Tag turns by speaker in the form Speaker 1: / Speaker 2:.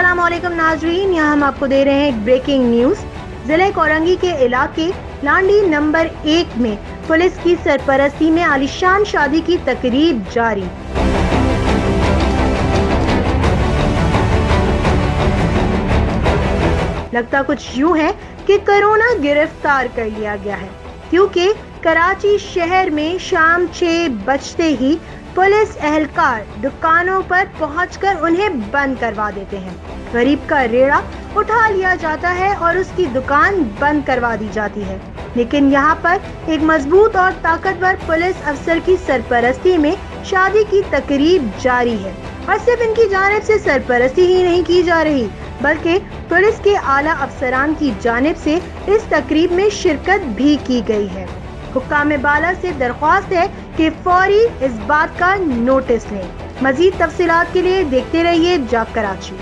Speaker 1: अस्सलाम वालेकुम नाजरीन, यहाँ हम आपको दे रहे हैं एक ब्रेकिंग न्यूज़। जिले कोरंगी के इलाके लांडी नंबर 1 में पुलिस की सरपरस्ती में आलीशान शादी की तकरीब जारी। लगता कुछ यूं है कि कोरोना गिरफ्तार कर लिया गया है, क्योंकि कराची शहर में शाम 6 बजते ही पुलिस एहलकार दुकानों पर पहुंचकर उन्हें बंद करवा देते हैं। गरीब का रेड़ा उठा लिया जाता है और उसकी दुकान बंद करवा दी जाती है। लेकिन यहाँ पर एक मजबूत और ताकतवर पुलिस अफसर की सरपरस्ती में शादी की तकरीब जारी है, और सिर्फ इनकी जानिब से सरपरस्ती ही नहीं की जा रही, बल्कि पुलिस के आला अफसरान की जानिब से इस तकरीब में शिरकत भी की गई है। हुक्काम बाला से दरख्वास्त है कि फौरी इस बात का नोटिस लें। मजीद तफसीलात के लिए देखते रहिए जाग कराची।